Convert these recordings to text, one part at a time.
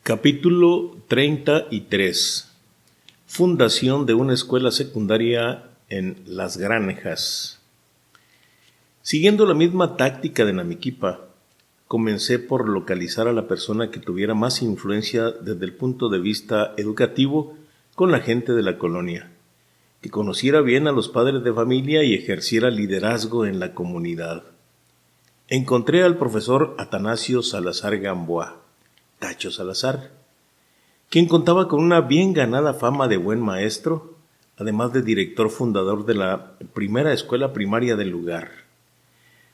Capítulo 33. Fundación de una escuela secundaria en Las Granjas. Siguiendo la misma táctica de Namiquipa, comencé por localizar a la persona que tuviera más influencia desde el punto de vista educativo con la gente de la colonia, que conociera bien a los padres de familia y ejerciera liderazgo en la comunidad. Encontré al profesor Atanasio Salazar Gamboa, Tacho Salazar, quien contaba con una bien ganada fama de buen maestro, además de director fundador de la primera escuela primaria del lugar,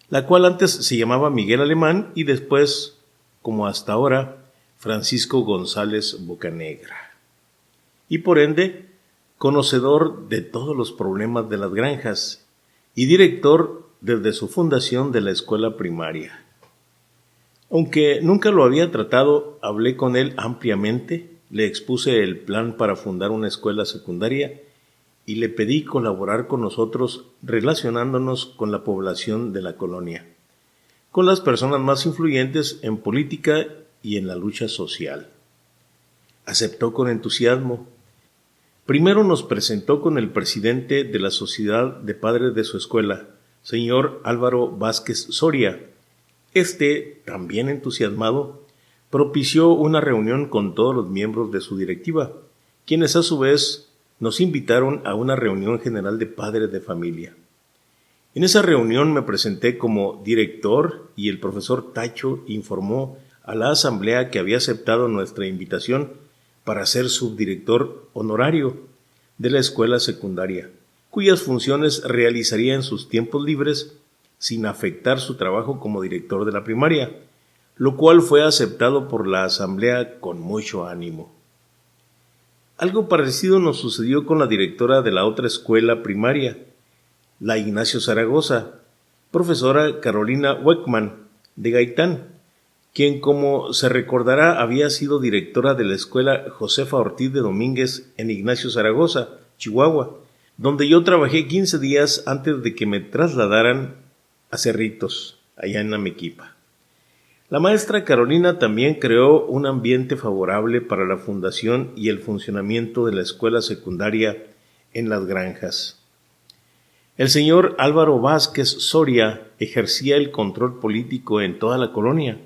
la cual antes se llamaba Miguel Alemán y después, como hasta ahora, Francisco González Bocanegra. Y por ende, conocedor de todos los problemas de las granjas y director desde su fundación de la escuela primaria. Aunque nunca lo había tratado, hablé con él ampliamente, le expuse el plan para fundar una escuela secundaria y le pedí colaborar con nosotros relacionándonos con la población de la colonia, con las personas más influyentes en política y en la lucha social. Aceptó con entusiasmo. Primero nos presentó con el presidente de la Sociedad de Padres de su escuela, señor Álvaro Vázquez Soria. También entusiasmado, propició una reunión con todos los miembros de su directiva, quienes a su vez nos invitaron a una reunión general de padres de familia. En esa reunión me presenté como director y el profesor Tacho informó a la asamblea que había aceptado nuestra invitación para ser subdirector honorario de la escuela secundaria, cuyas funciones realizaría en sus tiempos libres sin afectar su trabajo como director de la primaria, lo cual fue aceptado por la asamblea con mucho ánimo. Algo parecido nos sucedió con la directora de la otra escuela primaria, la Ignacio Zaragoza, profesora Carolina Weckman, de Gaitán, quien, como se recordará, había sido directora de la escuela Josefa Ortiz de Domínguez en Ignacio Zaragoza, Chihuahua, donde yo trabajé 15 días antes de que me trasladaran a Cerritos, allá en Namiquipa. La maestra Carolina también creó un ambiente favorable para la fundación y el funcionamiento de la escuela secundaria en Las Granjas. El señor Álvaro Vázquez Soria ejercía el control político en toda la colonia.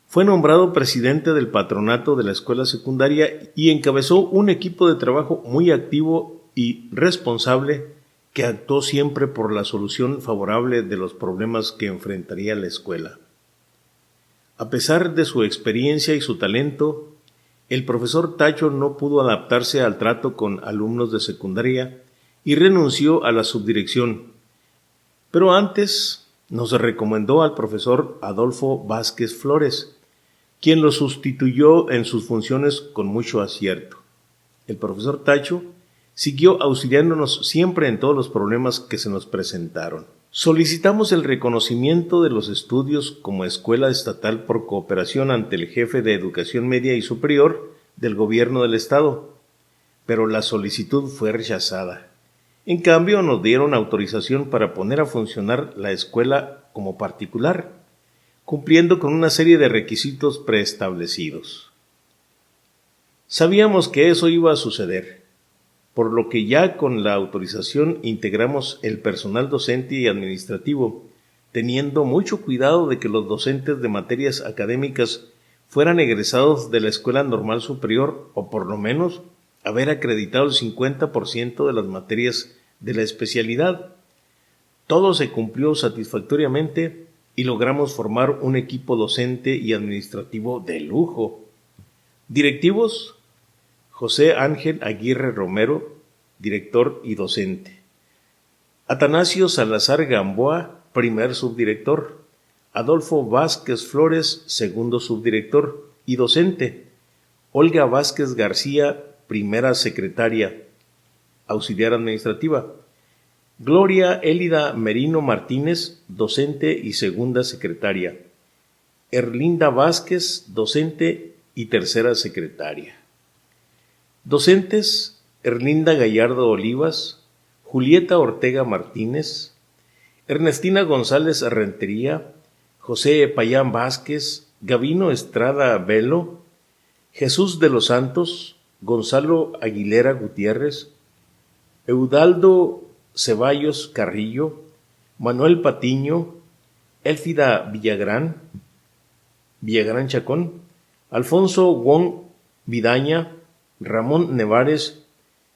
Fue nombrado presidente del patronato de la escuela secundaria y encabezó un equipo de trabajo muy activo y responsable que actuó siempre por la solución favorable de los problemas que enfrentaría la escuela. A pesar de su experiencia y su talento, el profesor Tacho no pudo adaptarse al trato con alumnos de secundaria y renunció a la subdirección. Pero antes nos recomendó al profesor Adolfo Vázquez Flores, quien lo sustituyó en sus funciones con mucho acierto. El profesor Tacho siguió auxiliándonos siempre en todos los problemas que se nos presentaron. Solicitamos el reconocimiento de los estudios como escuela estatal por cooperación ante el jefe de Educación Media y Superior del Gobierno del Estado, pero la solicitud fue rechazada. En cambio, nos dieron autorización para poner a funcionar la escuela como particular, cumpliendo con una serie de requisitos preestablecidos. Sabíamos que eso iba a suceder, por lo que ya con la autorización integramos el personal docente y administrativo, teniendo mucho cuidado de que los docentes de materias académicas fueran egresados de la Escuela Normal Superior o por lo menos haber acreditado el 50% de las materias de la especialidad. Todo se cumplió satisfactoriamente y logramos formar un equipo docente y administrativo de lujo. Directivos: José Ángel Aguirre Romero, director y docente. Atanasio Salazar Gamboa, primer subdirector. Adolfo Vázquez Flores, segundo subdirector y docente. Olga Vázquez García, primera secretaria, auxiliar administrativa. Gloria Élida Merino Martínez, docente y segunda secretaria. Erlinda Vázquez, docente y tercera secretaria. Docentes: Erlinda Gallardo Olivas, Julieta Ortega Martínez, Ernestina González Rentería, José Payán Vázquez, Gavino Estrada Velo, Jesús de los Santos, Gonzalo Aguilera Gutiérrez, Eudaldo Ceballos Carrillo, Manuel Patiño, Élfida Villagrán Chacón, Alfonso Wong Vidaña, Ramón Nevares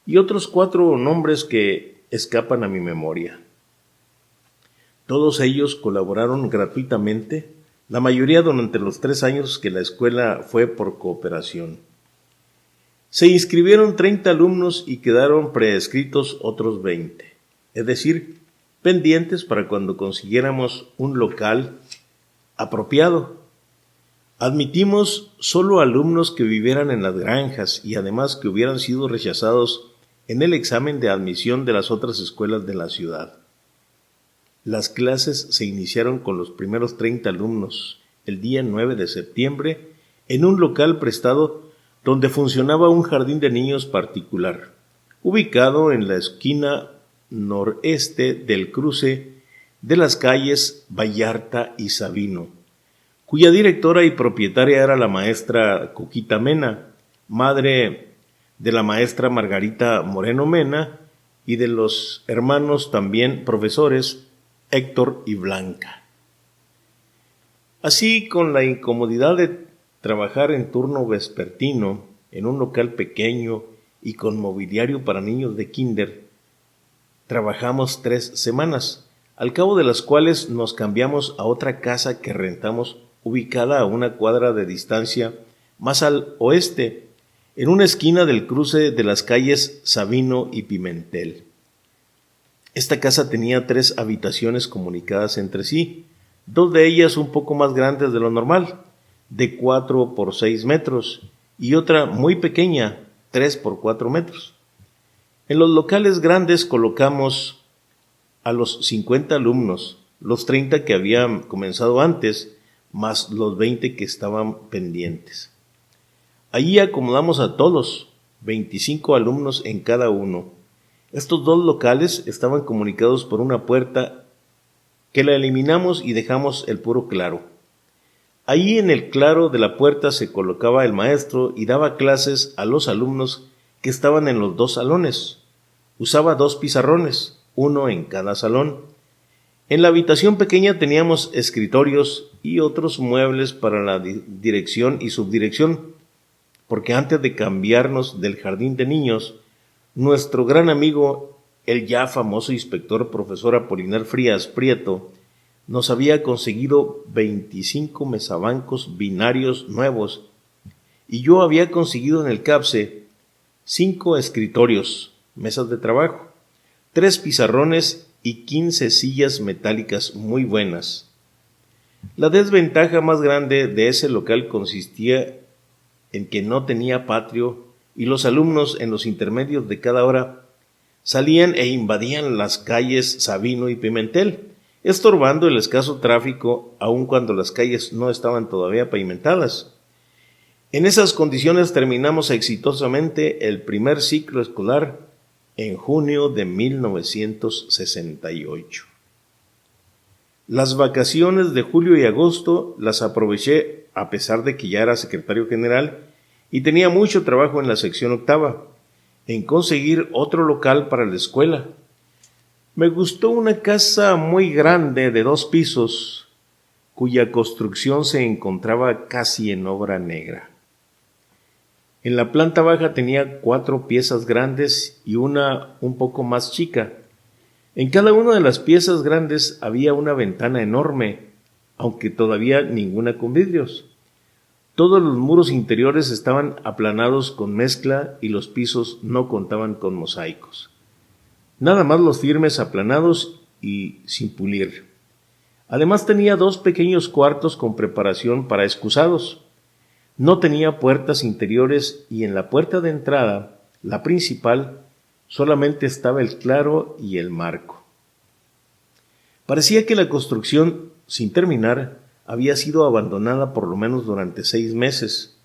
y otros 4 nombres que escapan a mi memoria. Todos ellos colaboraron gratuitamente, la mayoría durante los 3 años que la escuela fue por cooperación. Se inscribieron 30 alumnos y quedaron prescritos otros 20, es decir, pendientes para cuando consiguiéramos un local apropiado. Admitimos solo alumnos que vivieran en las granjas y además que hubieran sido rechazados en el examen de admisión de las otras escuelas de la ciudad. Las clases se iniciaron con los primeros 30 alumnos el día 9 de septiembre en un local prestado donde funcionaba un jardín de niños particular, ubicado en la esquina noreste del cruce de las calles Vallarta y Sabino, cuya directora y propietaria era la maestra Coquita Mena, madre de la maestra Margarita Moreno Mena y de los hermanos también profesores Héctor y Blanca. Así, con la incomodidad de trabajar en turno vespertino en un local pequeño y con mobiliario para niños de kinder, trabajamos 3 semanas, al cabo de las cuales nos cambiamos a otra casa que rentamos ubicada a 1 cuadra de distancia más al oeste, en una esquina del cruce de las calles Sabino y Pimentel. Esta casa tenía 3 habitaciones comunicadas entre sí, 2 de ellas un poco más grandes de lo normal, de 4 por 6 metros, y otra muy pequeña, 3 por 4 metros. En los locales grandes colocamos a los 50 alumnos, los 30 que habían comenzado antes, más los 20 que estaban pendientes. Allí acomodamos a todos, 25 alumnos en cada uno. Estos 2 locales estaban comunicados por una puerta que la eliminamos y dejamos el puro claro. Allí en el claro de la puerta se colocaba el maestro y daba clases a los alumnos que estaban en los 2 salones. Usaba 2 pizarrones, 1 en cada salón. En la habitación pequeña teníamos escritorios y otros muebles para la dirección y subdirección, porque antes de cambiarnos del jardín de niños, nuestro gran amigo, el ya famoso inspector profesor Apolinar Frías Prieto, nos había conseguido 25 mesabancos binarios nuevos y yo había conseguido en el CAPSE 5 escritorios, mesas de trabajo, 3 pizarrones y 15 sillas metálicas muy buenas. La desventaja más grande de ese local consistía en que no tenía patio y los alumnos en los intermedios de cada hora salían e invadían las calles Sabino y Pimentel, estorbando el escaso tráfico aun cuando las calles no estaban todavía pavimentadas. En esas condiciones terminamos exitosamente el primer ciclo escolar en junio de 1968. Las vacaciones de julio y agosto las aproveché a pesar de que ya era secretario general y tenía mucho trabajo en la sección octava, en conseguir otro local para la escuela. Me gustó una casa muy grande de 2 pisos, cuya construcción se encontraba casi en obra negra. En la planta baja tenía 4 piezas grandes y una un poco más chica. En cada una de las piezas grandes había una ventana enorme, aunque todavía ninguna con vidrios. Todos los muros interiores estaban aplanados con mezcla y los pisos no contaban con mosaicos. Nada más los firmes aplanados y sin pulir. Además tenía 2 pequeños cuartos con preparación para excusados. No tenía puertas interiores y en la puerta de entrada, la principal, solamente estaba el claro y el marco. Parecía que la construcción, sin terminar, había sido abandonada por lo menos durante 6 meses.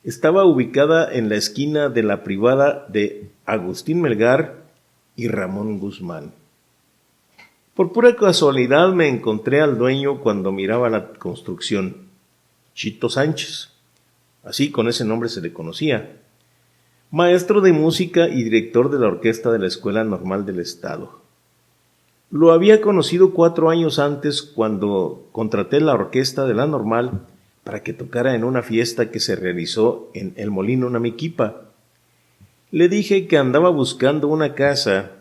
Estaba ubicada en la esquina de la privada de Agustín Melgar y Ramón Guzmán. Por pura casualidad me encontré al dueño cuando miraba la construcción, Chito Sánchez, así con ese nombre se le conocía, maestro de música y director de la orquesta de la Escuela Normal del Estado. Lo había conocido 4 años antes cuando contraté la orquesta de la Normal para que tocara en una fiesta que se realizó en el Molino Namiquipa. Le dije que andaba buscando una casa,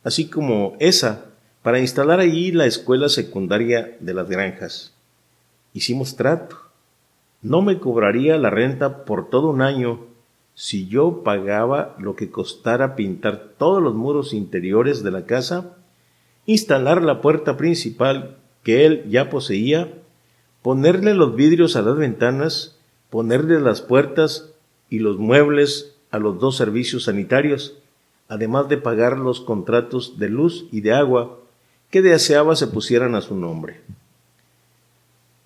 así como esa, para instalar allí la escuela secundaria de las Granjas. Hicimos trato. No me cobraría la renta por todo un año si yo pagaba lo que costara pintar todos los muros interiores de la casa, instalar la puerta principal que él ya poseía, ponerle los vidrios a las ventanas, ponerle las puertas y los muebles a los 2 servicios sanitarios, además de pagar los contratos de luz y de agua que deseaba se pusieran a su nombre.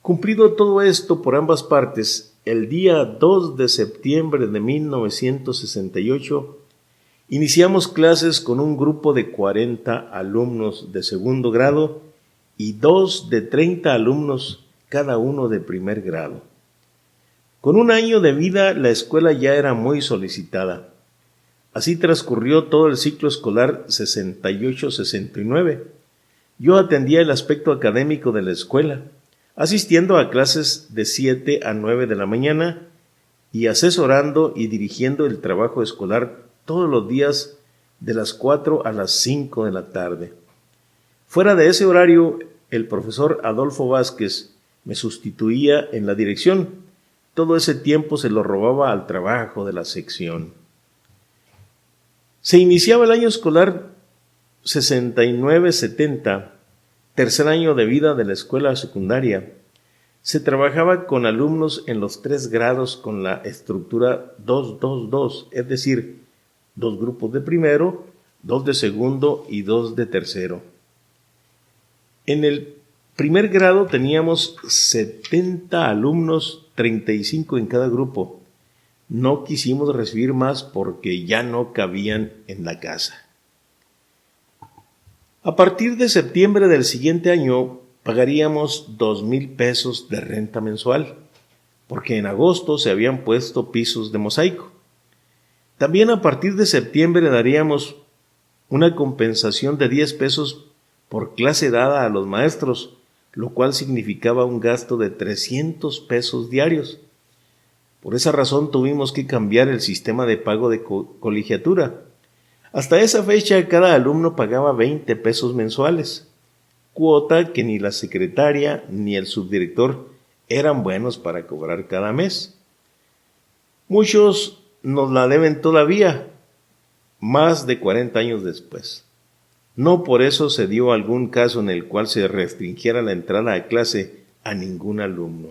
Cumplido todo esto por ambas partes, el día 2 de septiembre de 1968, iniciamos clases con un grupo de 40 alumnos de segundo grado y 2 de 30 alumnos, cada uno de primer grado. Con un año de vida, la escuela ya era muy solicitada. Así transcurrió todo el ciclo escolar 68-69. Yo atendía el aspecto académico de la escuela, asistiendo a clases de 7 a 9 de la mañana y asesorando y dirigiendo el trabajo escolar todos los días de las 4 a las 5 de la tarde. Fuera de ese horario, el profesor Adolfo Vázquez me sustituía en la dirección. Todo ese tiempo se lo robaba al trabajo de la sección. Se iniciaba el año escolar 69-70, tercer año de vida de la escuela secundaria. Se trabajaba con alumnos en los 3 grados con la estructura 2-2-2, es decir, 2 grupos de primero, 2 de segundo y 2 de tercero. En el primer grado teníamos 70 alumnos, 35 en cada grupo. No quisimos recibir más porque ya no cabían en la casa. A partir de septiembre del siguiente año pagaríamos 2,000 pesos de renta mensual, porque en agosto se habían puesto pisos de mosaico. También a partir de septiembre daríamos una compensación de 10 pesos por clase dada a los maestros, lo cual significaba un gasto de 300 pesos diarios. Por esa razón tuvimos que cambiar el sistema de pago de colegiatura. Hasta esa fecha cada alumno pagaba 20 pesos mensuales, cuota que ni la secretaria ni el subdirector eran buenos para cobrar cada mes. Muchos nos la deben todavía, más de 40 años después. No por eso se dio algún caso en el cual se restringiera la entrada a clase a ningún alumno.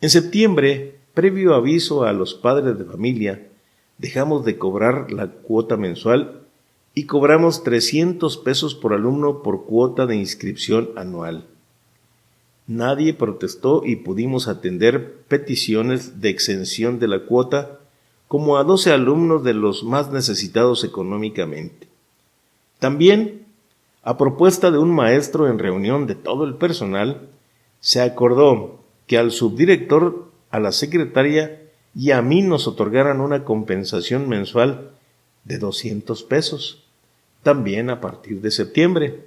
En septiembre, previo aviso a los padres de familia, dejamos de cobrar la cuota mensual y cobramos 300 pesos por alumno por cuota de inscripción anual. Nadie protestó y pudimos atender peticiones de exención de la cuota como a 12 alumnos de los más necesitados económicamente. También, a propuesta de un maestro en reunión de todo el personal, se acordó que al subdirector, a la secretaria y a mí nos otorgaran una compensación mensual de 200 pesos, también a partir de septiembre.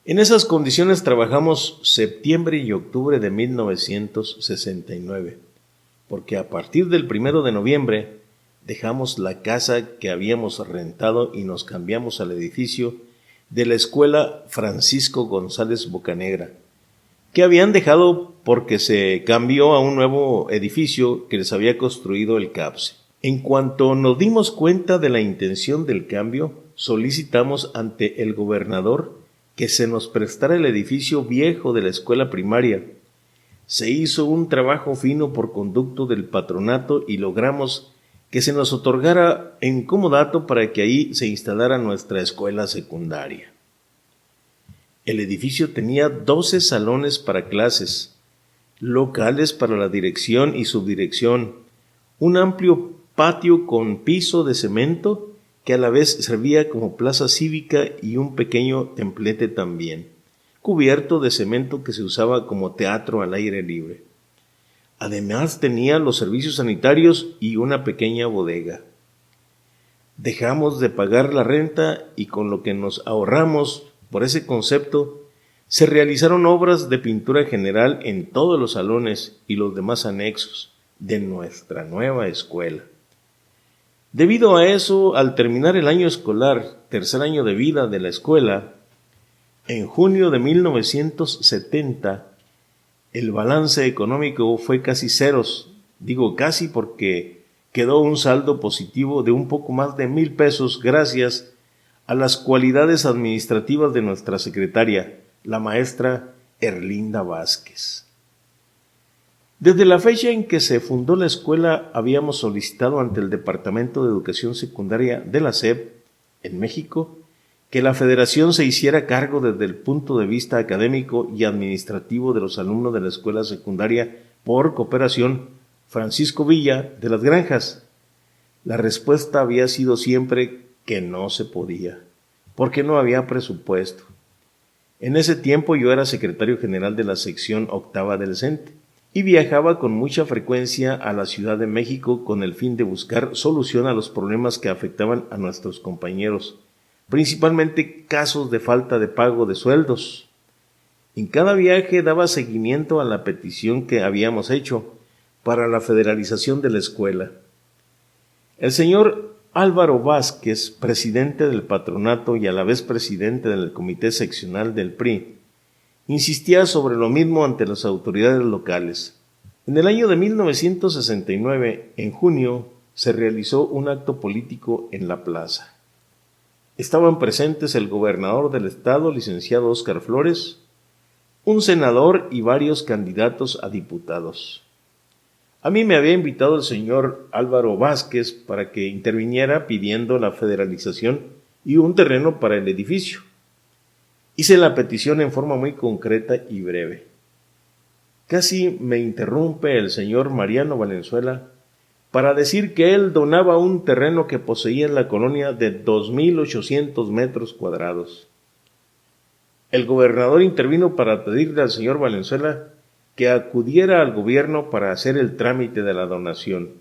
En esas condiciones trabajamos septiembre y octubre de 1969, porque a partir del 1 de noviembre dejamos la casa que habíamos rentado y nos cambiamos al edificio de la Escuela Francisco González Bocanegra, que habían dejado porque se cambió a un nuevo edificio que les había construido el CAPSE. En cuanto nos dimos cuenta de la intención del cambio, solicitamos ante el gobernador que se nos prestara el edificio viejo de la escuela primaria. Se hizo un trabajo fino por conducto del patronato y logramos que se nos otorgara en comodato para que ahí se instalara nuestra escuela secundaria. El edificio tenía 12 salones para clases, locales para la dirección y subdirección, un amplio patio con piso de cemento que a la vez servía como plaza cívica y un pequeño templete también, cubierto de cemento que se usaba como teatro al aire libre. Además tenía los servicios sanitarios y una pequeña bodega. Dejamos de pagar la renta y con lo que nos ahorramos por ese concepto, se realizaron obras de pintura general en todos los salones y los demás anexos de nuestra nueva escuela. Debido a eso, al terminar el año escolar, tercer año de vida de la escuela, en junio de 1970, el balance económico fue casi ceros. Digo casi porque quedó un saldo positivo de un poco más de 1,000 pesos gracias a las cualidades administrativas de nuestra secretaria, la maestra Erlinda Vázquez. Desde la fecha en que se fundó la escuela, habíamos solicitado ante el Departamento de Educación Secundaria de la SEP, en México, que la Federación se hiciera cargo desde el punto de vista académico y administrativo de los alumnos de la escuela secundaria por cooperación Francisco Villa de las Granjas. La respuesta había sido siempre que no se podía, porque no había presupuesto. En ese tiempo yo era secretario general de la sección octava del CENTE y viajaba con mucha frecuencia a la Ciudad de México con el fin de buscar solución a los problemas que afectaban a nuestros compañeros, principalmente casos de falta de pago de sueldos. En cada viaje daba seguimiento a la petición que habíamos hecho para la federalización de la escuela. El señor Álvaro Vázquez, presidente del patronato y a la vez presidente del comité seccional del PRI, insistía sobre lo mismo ante las autoridades locales. En el año de 1969, en junio, se realizó un acto político en la plaza. Estaban presentes el gobernador del estado, licenciado Óscar Flores, un senador y varios candidatos a diputados. A mí me había invitado el señor Álvaro Vázquez para que interviniera pidiendo la federalización y un terreno para el edificio. Hice la petición en forma muy concreta y breve. Casi me interrumpe el señor Mariano Valenzuela para decir que él donaba un terreno que poseía en la colonia de 2,800 metros cuadrados. El gobernador intervino para pedirle al señor Valenzuela que acudiera al gobierno para hacer el trámite de la donación.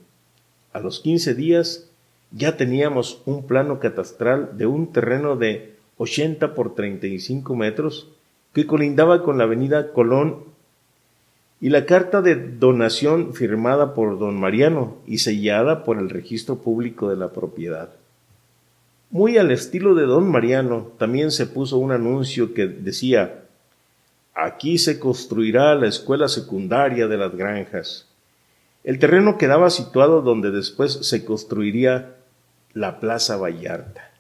A los 15 días ya teníamos un plano catastral de un terreno de 80 por 35 metros que colindaba con la avenida Colón y la carta de donación firmada por don Mariano y sellada por el registro público de la propiedad. Muy al estilo de don Mariano, también se puso un anuncio que decía: aquí se construirá la escuela secundaria de las Granjas. El terreno quedaba situado donde después se construiría la Plaza Vallarta.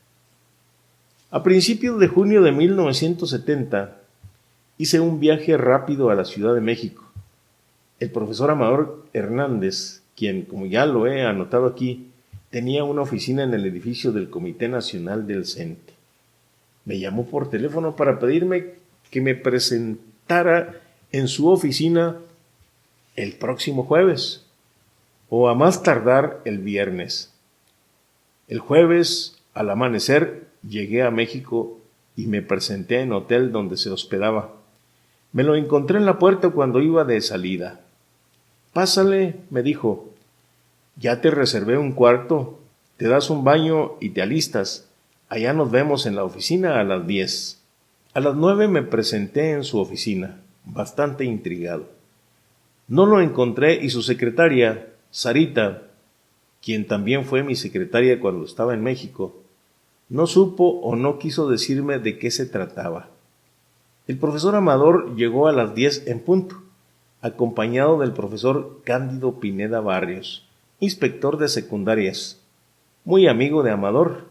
A principios de junio de 1970 hice un viaje rápido a la Ciudad de México. El profesor Amador Hernández, quien, como ya lo he anotado aquí, tenía una oficina en el edificio del Comité Nacional del CENTE. Me llamó por teléfono para pedirme que me presentara en su oficina el próximo jueves, o a más tardar el viernes. El jueves, al amanecer, llegué a México y me presenté en hotel donde se hospedaba. Me lo encontré en la puerta cuando iba de salida. Pásale, me dijo. Ya te reservé un cuarto, te das un baño y te alistas. Allá nos vemos en la oficina a las 10. A las 9 me presenté en su oficina, bastante intrigado. No lo encontré y su secretaria, Sarita, quien también fue mi secretaria cuando estaba en México, no supo o no quiso decirme de qué se trataba. El profesor Amador llegó a las 10 en punto, acompañado del profesor Cándido Pineda Barrios, inspector de secundarias, muy amigo de Amador.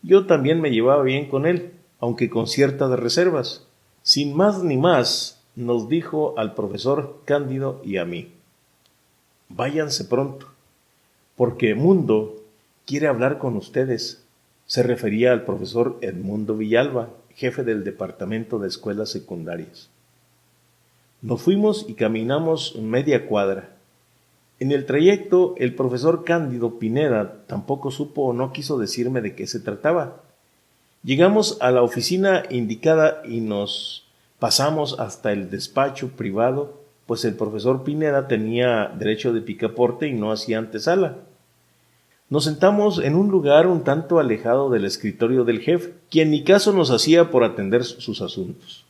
Yo también me llevaba bien con él, aunque con ciertas reservas. Sin más ni más, nos dijo al profesor Cándido y a mí: váyanse pronto, porque Mundo quiere hablar con ustedes. Se refería al profesor Edmundo Villalba, jefe del Departamento de Escuelas Secundarias. Nos fuimos y caminamos media cuadra. En el trayecto, el profesor Cándido Pineda tampoco supo o no quiso decirme de qué se trataba. Llegamos a la oficina indicada y nos pasamos hasta el despacho privado pues el profesor Pineda tenía derecho de picaporte y no hacía antesala. Nos sentamos en un lugar un tanto alejado del escritorio del jefe, quien ni caso nos hacía por atender sus asuntos.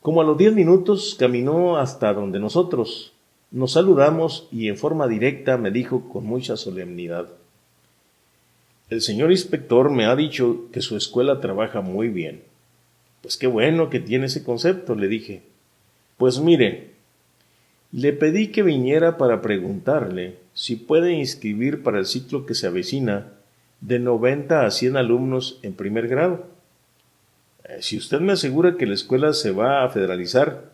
Como a los 10 minutos caminó hasta donde nosotros. Nos saludamos y en forma directa me dijo con mucha solemnidad: el señor inspector me ha dicho que su escuela trabaja muy bien. Pues qué bueno que tiene ese concepto, le dije. Pues mire, le pedí que viniera para preguntarle si puede inscribir para el ciclo que se avecina de 90 a 100 alumnos en primer grado. Si usted me asegura que la escuela se va a federalizar,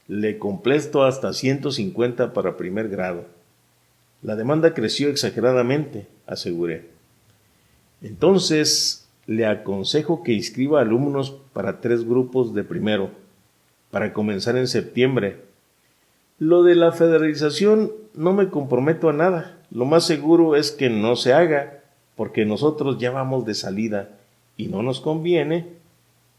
le completo hasta 150 para primer grado. La demanda creció exageradamente, aseguré. Entonces, le aconsejo que inscriba alumnos para 3 grupos de primero, para comenzar en septiembre. Lo de la federalización no me comprometo a nada. Lo más seguro es que no se haga, porque nosotros ya vamos de salida y no nos conviene,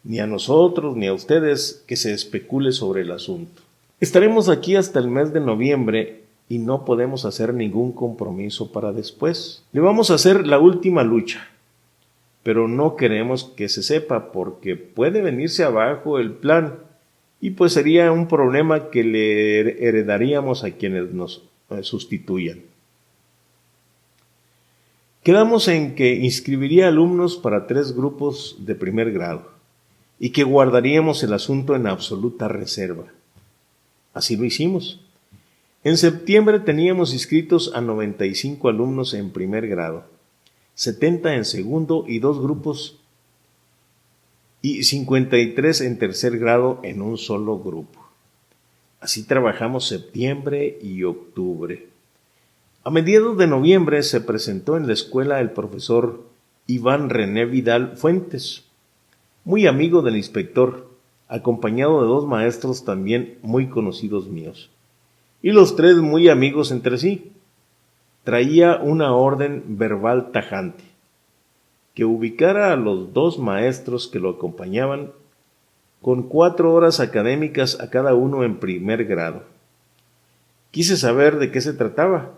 ni a nosotros ni a ustedes, que se especule sobre el asunto. Estaremos aquí hasta el mes de noviembre y no podemos hacer ningún compromiso para después. Le vamos a hacer la última lucha, pero no queremos que se sepa porque puede venirse abajo el plan y pues sería un problema que le heredaríamos a quienes nos sustituyan. Quedamos en que inscribiría alumnos para 3 grupos de primer grado y que guardaríamos el asunto en absoluta reserva. Así lo hicimos. En septiembre teníamos inscritos a 95 alumnos en primer grado, 70 en segundo y 2 grupos, y 53 en tercer grado en un solo grupo. Así trabajamos septiembre y octubre. A mediados de noviembre se presentó en la escuela el profesor Iván René Vidal Fuentes, muy amigo del inspector, acompañado de 2 maestros también muy conocidos míos, y los 3 muy amigos entre sí. Traía una orden verbal tajante, que ubicara a los 2 maestros que lo acompañaban con 4 horas académicas a cada uno en primer grado. Quise saber de qué se trataba,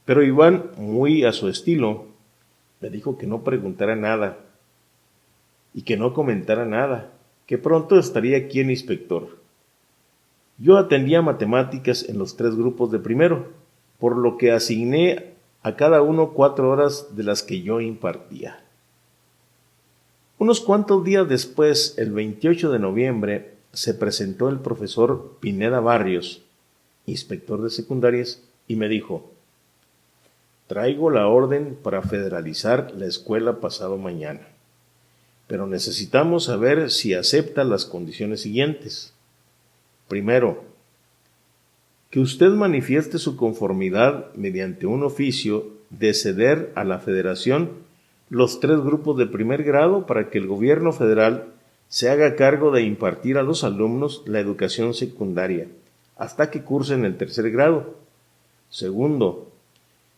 pero Iván, muy a su estilo, me dijo que no preguntara nada y que no comentara nada, que pronto estaría aquí el inspector. Yo atendía matemáticas en los 3 grupos de primero, por lo que asigné a cada uno 4 horas de las que yo impartía. Unos cuantos días después, el 28 de noviembre, se presentó el profesor Pineda Barrios, inspector de secundarias, y me dijo: traigo la orden para federalizar la escuela pasado mañana, pero necesitamos saber si acepta las condiciones siguientes. Primero, que usted manifieste su conformidad mediante un oficio de ceder a la Federación los 3 grupos de primer grado para que el gobierno federal se haga cargo de impartir a los alumnos la educación secundaria hasta que cursen el tercer grado. Segundo,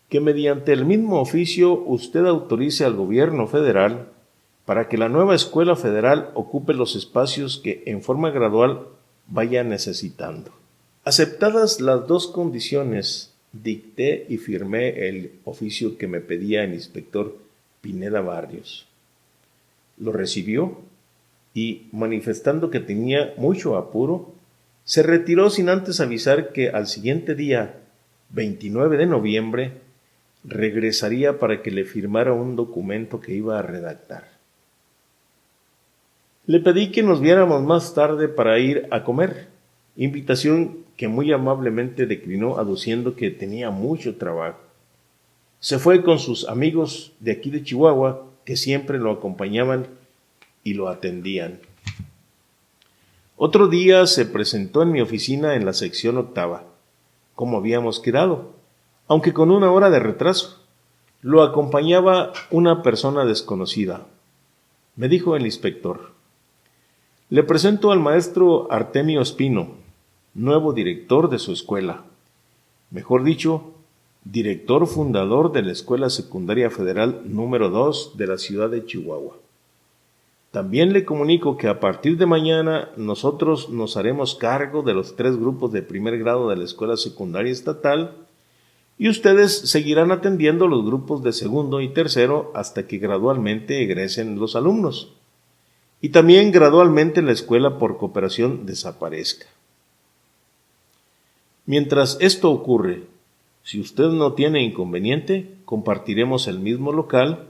que mediante el mismo oficio usted autorice al gobierno federal para que la nueva escuela federal ocupe los espacios que en forma gradual vaya necesitando. Aceptadas las 2 condiciones, dicté y firmé el oficio que me pedía el inspector Pineda Barrios. Lo recibió y, manifestando que tenía mucho apuro, se retiró sin antes avisar que al siguiente día, 29 de noviembre, regresaría para que le firmara un documento que iba a redactar. Le pedí que nos viéramos más tarde para ir a comer, invitación que muy amablemente declinó aduciendo que tenía mucho trabajo. Se fue con sus amigos de aquí de Chihuahua, que siempre lo acompañaban y lo atendían. Otro día se presentó en mi oficina en la sección 8ª, como habíamos quedado, aunque con 1 hora de retraso. Lo acompañaba una persona desconocida. Me dijo el inspector: le presento al maestro Artemio Espino, nuevo director de su escuela. Mejor dicho, director fundador de la Escuela Secundaria Federal número 2 de la ciudad de Chihuahua. También le comunico que a partir de mañana nosotros nos haremos cargo de los 3 grupos de primer grado de la escuela secundaria estatal y ustedes seguirán atendiendo los grupos de segundo y tercero hasta que gradualmente egresen los alumnos. Y también gradualmente la escuela por cooperación desaparezca. Mientras esto ocurre, si usted no tiene inconveniente, compartiremos el mismo local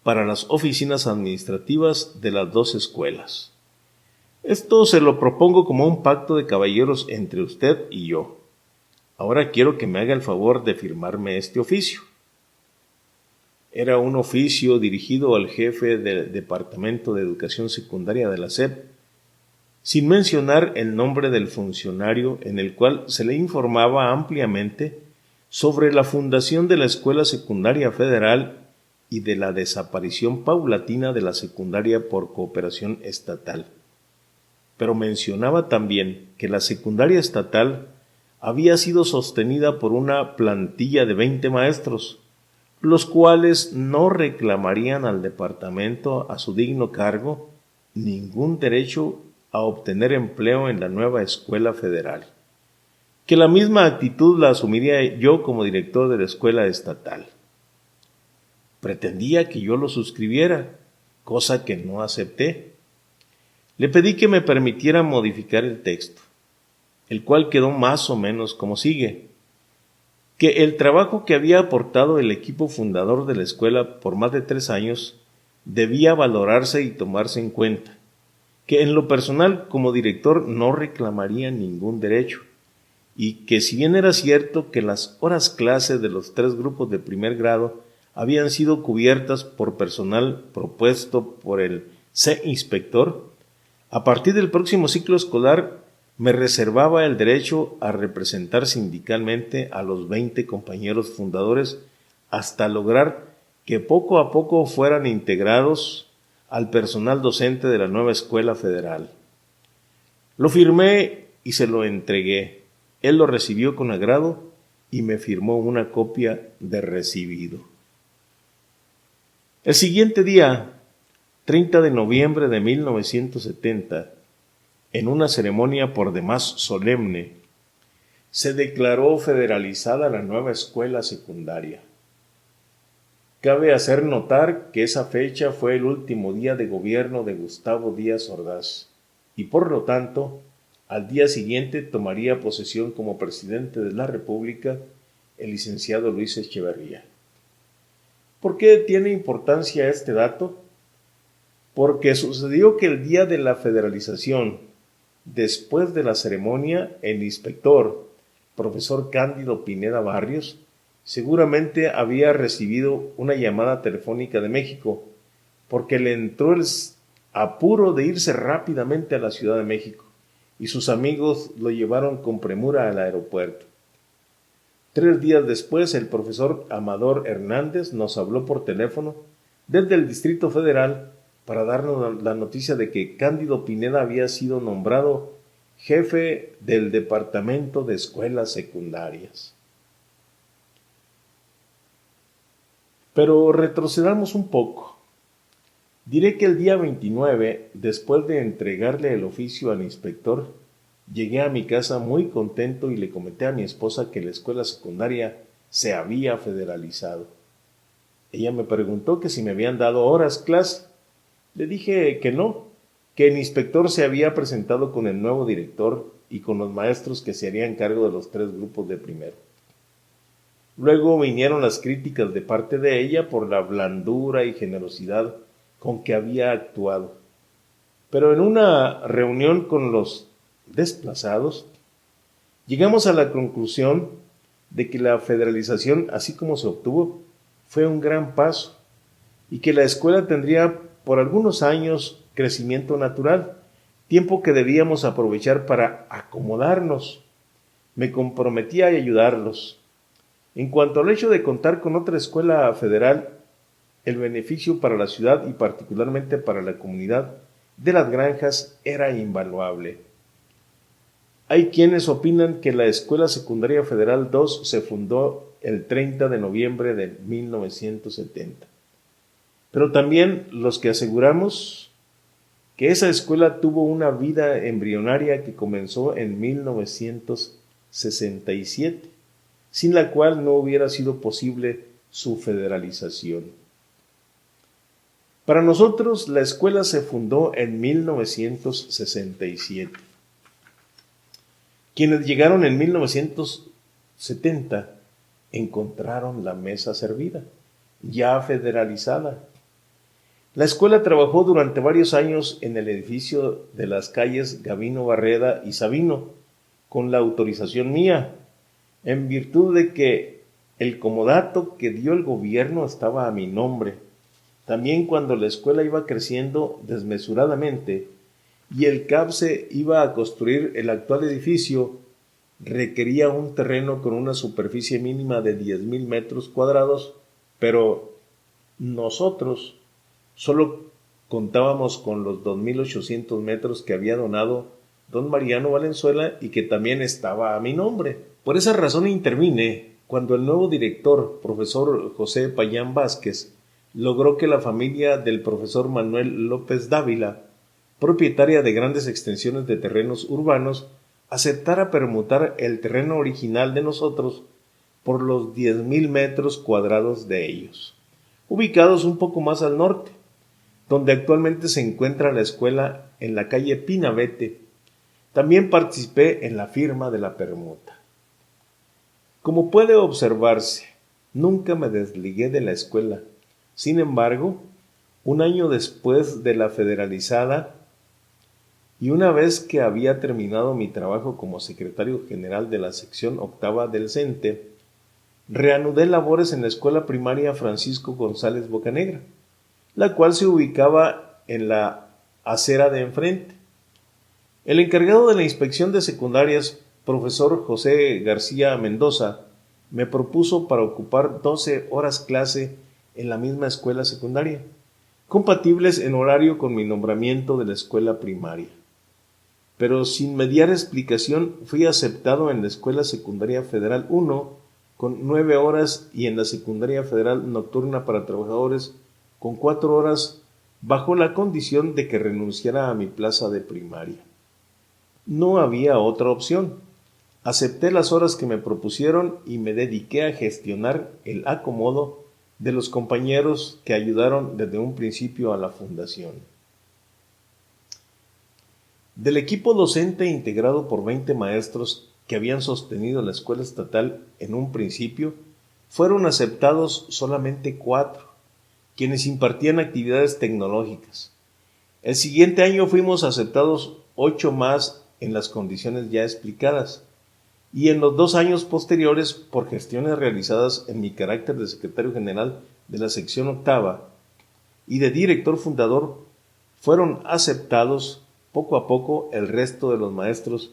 para las oficinas administrativas de las 2 escuelas. Esto se lo propongo como un pacto de caballeros entre usted y yo. Ahora quiero que me haga el favor de firmarme este oficio. Era un oficio dirigido al jefe del Departamento de Educación Secundaria de la SEP, sin mencionar el nombre del funcionario, en el cual se le informaba ampliamente sobre la fundación de la Escuela Secundaria Federal y de la desaparición paulatina de la secundaria por cooperación estatal. Pero mencionaba también que la secundaria estatal había sido sostenida por una plantilla de 20 maestros, los cuales no reclamarían al departamento a su digno cargo ningún derecho a obtener empleo en la nueva escuela federal, que la misma actitud la asumiría yo como director de la escuela estatal. Pretendía que yo lo suscribiera, cosa que no acepté. Le pedí que me permitiera modificar el texto, el cual quedó más o menos como sigue: que el trabajo que había aportado el equipo fundador de la escuela por más de 3 años debía valorarse y tomarse en cuenta, que en lo personal como director no reclamaría ningún derecho, y que si bien era cierto que las horas clase de los 3 grupos de primer grado habían sido cubiertas por personal propuesto por el C-inspector, a partir del próximo ciclo escolar me reservaba el derecho a representar sindicalmente a los 20 compañeros fundadores hasta lograr que poco a poco fueran integrados al personal docente de la nueva escuela federal. Lo firmé y se lo entregué. Él lo recibió con agrado y me firmó una copia de recibido. El siguiente día, 30 de noviembre de 1970, en una ceremonia por demás solemne, se declaró federalizada la nueva escuela secundaria. Cabe hacer notar que esa fecha fue el último día de gobierno de Gustavo Díaz Ordaz y por lo tanto, al día siguiente tomaría posesión como presidente de la República el licenciado Luis Echeverría. ¿Por qué tiene importancia este dato? Porque sucedió que el día de la federalización, después de la ceremonia, el inspector, profesor Cándido Pineda Barrios, seguramente había recibido una llamada telefónica de México, porque le entró el apuro de irse rápidamente a la Ciudad de México, y sus amigos lo llevaron con premura al aeropuerto. 3 días después, el profesor Amador Hernández nos habló por teléfono desde el Distrito Federal para darnos la noticia de que Cándido Pineda había sido nombrado jefe del Departamento de Escuelas Secundarias. Pero retrocedamos un poco. Diré que el día 29, después de entregarle el oficio al inspector, llegué a mi casa muy contento y le comenté a mi esposa que la escuela secundaria se había federalizado. Ella me preguntó que si me habían dado horas clase. Le dije que no, que el inspector se había presentado con el nuevo director y con los maestros que se harían cargo de los 3 grupos de primero. Luego vinieron las críticas de parte de ella por la blandura y generosidad con que había actuado. Pero en una reunión con los desplazados, llegamos a la conclusión de que la federalización, así como se obtuvo, fue un gran paso y que la escuela tendría por algunos años crecimiento natural, tiempo que debíamos aprovechar para acomodarnos. Me comprometí a ayudarlos. En cuanto al hecho de contar con otra escuela federal, el beneficio para la ciudad y particularmente para la comunidad de Las Granjas era invaluable. Hay quienes opinan que la Escuela Secundaria Federal 2 se fundó el 30 de noviembre de 1970. Pero también los que aseguramos que esa escuela tuvo una vida embrionaria que comenzó en 1967, sin la cual no hubiera sido posible su federalización. Para nosotros, la escuela se fundó en 1967. Quienes llegaron en 1970 encontraron la mesa servida, ya federalizada. La escuela trabajó durante varios años en el edificio de las calles Gavino Barreda y Sabino, con la autorización mía, en virtud de que el comodato que dio el gobierno estaba a mi nombre. También cuando la escuela iba creciendo desmesuradamente y el CAPSE iba a construir el actual edificio, requería un terreno con una superficie mínima de 10,000 metros cuadrados, pero nosotros solo contábamos con los 2,800 metros que había donado don Mariano Valenzuela y que también estaba a mi nombre. Por esa razón intervine cuando el nuevo director, profesor José Payán Vázquez, logró que la familia del profesor Manuel López Dávila, propietaria de grandes extensiones de terrenos urbanos, aceptara permutar el terreno original de nosotros por los 10,000 metros cuadrados de ellos, ubicados un poco más al norte, donde actualmente se encuentra la escuela en la calle Pinabete. También participé en la firma de la permuta. Como puede observarse, nunca me desligué de la escuela. Sin embargo, un año después de la federalizada y una vez que había terminado mi trabajo como secretario general de la sección octava del CENTE, reanudé labores en la escuela primaria Francisco González Bocanegra, la cual se ubicaba en la acera de enfrente. El encargado de la inspección de secundarias, profesor José García Mendoza, me propuso para ocupar 12 horas clase en la misma escuela secundaria, compatibles en horario con mi nombramiento de la escuela primaria. Pero sin mediar explicación fui aceptado en la Escuela Secundaria Federal 1 con 9 horas y en la Secundaria Federal Nocturna para Trabajadores con 4 horas, bajo la condición de que renunciara a mi plaza de primaria. No había otra opción. Acepté las horas que me propusieron y me dediqué a gestionar el acomodo de los compañeros que ayudaron desde un principio a la fundación. Del equipo docente integrado por 20 maestros que habían sostenido la escuela estatal en un principio, fueron aceptados solamente 4, quienes impartían actividades tecnológicas. El siguiente año fuimos aceptados 8 más en las condiciones ya explicadas, y en los 2 años posteriores, por gestiones realizadas en mi carácter de secretario general de la sección octava y de director fundador, fueron aceptados poco a poco el resto de los maestros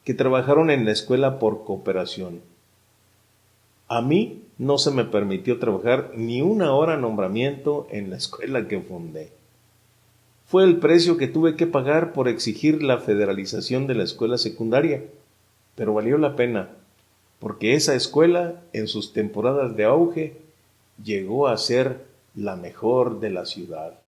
que trabajaron en la escuela por cooperación. A mí no se me permitió trabajar ni una hora nombramiento en la escuela que fundé. Fue el precio que tuve que pagar por exigir la federalización de la escuela secundaria, pero valió la pena, porque esa escuela, en sus temporadas de auge, llegó a ser la mejor de la ciudad.